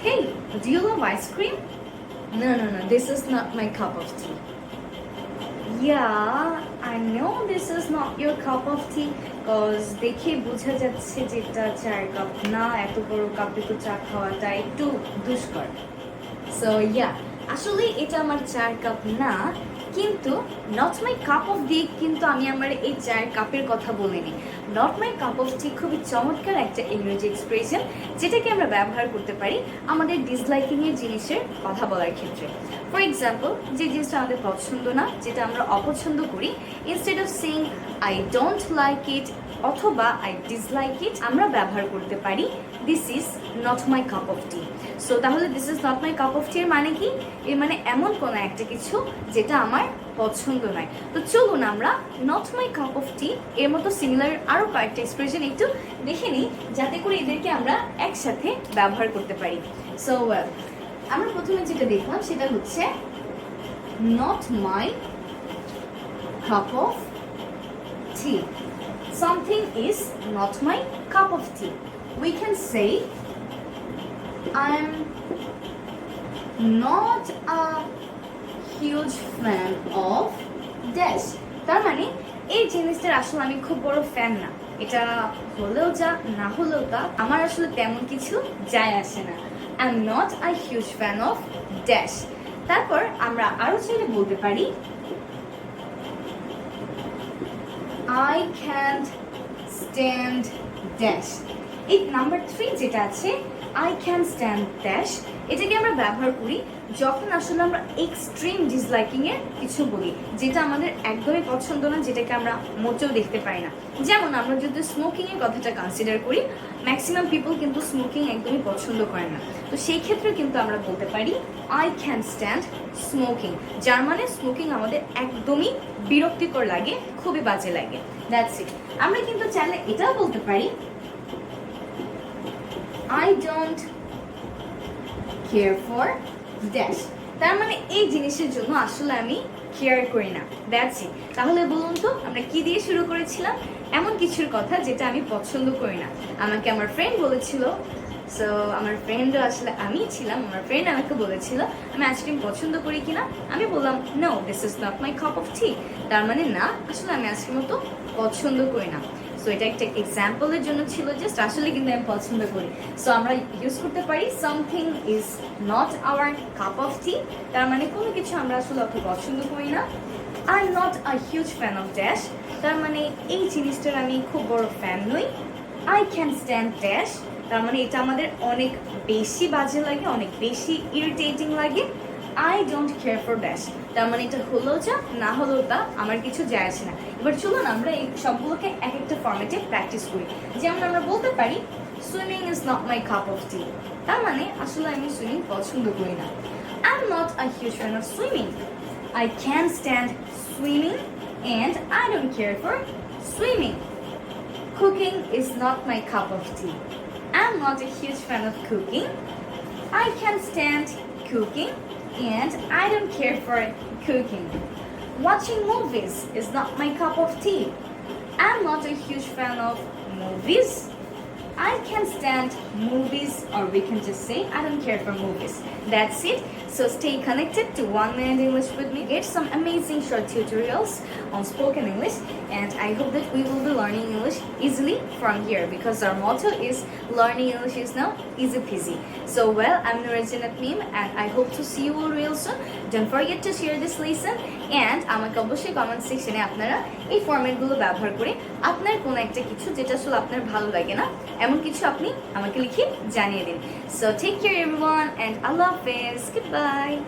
Hey, do you love ice cream? No, this is not my cup of tea. Yeah, I know this is not your cup of tea cause দেখে বোঝা যাচ্ছে যে এটা চায়ের cup না, এত বড় কাপে তো চা খাওয়াটা একটু দুষ্কর। সো ইয়া, আসলে এটা আমার চায়ের কাপ না, কিন্তু নট মাই কাপ অফ টি কিন্তু আমি আমার এই চায়ের কাপের কথা বলিনি। নট মাই কাপ অফ টি খুবই চমৎকার একটা ইংরেজি এক্সপ্রেশন, যেটাকে আমরা ব্যবহার করতে পারি আমাদের ডিসলাইকিংয়ের জিনিসের কথা বলার ক্ষেত্রে। ফর এক্সাম্পল, যে জিনিসটা আমাদের পছন্দ না, যেটা আমরা অপছন্দ করি, instead of saying I don't like it অথবা আই ডিসলাইক ইট, আমরা ব্যবহার করতে পারি this is not my cup of tea. So তাহলে this is not my cup of tea এর মানে কি? এর মানে এমন কোনো একটা কিছু যেটা আমার পছন্দ নয়। তো চলুন আমরা not my cup of tea এর মতো সিমিলার আরও কয়েকটা এক্সপ্রেশন একটু দেখে নিই, যাতে করে এদেরকে আমরা একসাথে ব্যবহার করতে পারি। সো আমরা প্রথমে যেটা দেখলাম সেটা হচ্ছে not my cup of T. Something is not my cup of tea. We can say I'm not a huge fan of dash. তার মানে এই জিনিসটার আসলে আমি খুব বড় ফ্যান না, এটা হলেও যা না হলেও তা আমার আসলে তেমন কিছু যায় আসে না। I'm not a huge fan of dash. তারপর আমরা আরো চাইলে বলতে পারি I can't stand dash. এই নাম্বার 3 যেটা আছে I can't stand dash, এটাকে আমরা ব্যবহার করি যখন আসলে আমরা এক্সট্রিম ডিসলাইকিং এর কিছু বলি, যেটা আমাদের একদমই পছন্দ না, যেটাকে আমরা মোটেও দেখতে পাই না। যেমন আমরা যদি স্মোকিং এর কথাটা কনসিডার করি, ম্যাক্সিমাম পিপল কিন্তু স্মোকিং একদমই পছন্দ করে না। তো সেই ক্ষেত্রে কিন্তু আমরা বলতে পারি I can't stand smoking, যার মানে স্মোকিং আমাদের একদমই বিরক্তিকর লাগে, খুবই বাজে লাগে। That's it. আমরা কিন্তু চাইলে এটাও বলতে পারি I don't care for dash, তার মানে এই জিনিসের জন্য আসলে আমি কেয়ার করি না। That's it. তাহলে বলুন তো আমরা কি দিয়ে শুরু করেছিলাম? এমন কিছুর কথা যেটা আমি পছন্দ করি না। আমাকে আমার ফ্রেন্ড বলেছিল, সো আমার ফ্রেন্ডও আসলে আমি ছিলাম, আমার ফ্রেন্ড আমাকে বলেছিল আমি আইসক্রিম পছন্দ করি কিনা। আমি বললাম no, this is not my cup of tea. তার মানে না, আসলে আমি আইসক্রিম তো পছন্দ করি না। সো এটা একটা এক্সাম্পলের জন্য ছিল, জাস্ট আসলে কিন্তু আমি পছন্দ করি। সো আমরা ইউজ করতে পারি something is not our cup of tea, তার মানে কোনো কিছু আমরা আসলে অত পছন্দ করি না। I am not a huge fan of dash, তার মানে এই জিনিসটার আমি খুব বড় ফ্যান নই। আই ক্যান স্ট্যান্ড ড্যাশ, তার মানে এটা আমাদের অনেক বেশি বাজে লাগে, অনেক বেশি ইরিটেটিং লাগে। I don't care for dash, তার মানে এটা হলেও যা না হলেও তা আমার কিছু যায় আসে না। এবার চলুন আমরা এই সবগুলোকে এক একটা ফর্মেটে প্র্যাকটিস করি। যেমন আমরা বলতে পারি swimming is not my cup of tea, তার মানে আসলে আমি সুইমিং পছন্দ করি না। I am not a huge fan of swimming. I can't stand swimming and I don't care for swimming. Cooking is not my cup of tea. I'm not a huge fan of cooking. I can't stand cooking and I don't care for cooking. Watching movies is not my cup of tea. I'm not a huge fan of movies. I can't stand movies, or we can just say I don't care for movies. That's it. So stay connected to 1 Minute English with me. Get some amazing short tutorials on spoken English, and I hope that we will be learning English easily from here, because our motto is learning English is now easy peasy. So well, I'm Noore Jannat Meem, and I hope to see you all real soon. Don't forget to share this lesson, and আমাকে অবশ্যই comment সেকশনে আপনারা এই ফরম্যাটগুলো ব্যবহার করে আপনার কোন একটা কিছু যেটা আসলে আপনার ভালো লাগে না এমন কিছু আপনি আমাকে লিখে জানিয়ে দিন। So take care everyone, and Allah Hafiz. Goodbye.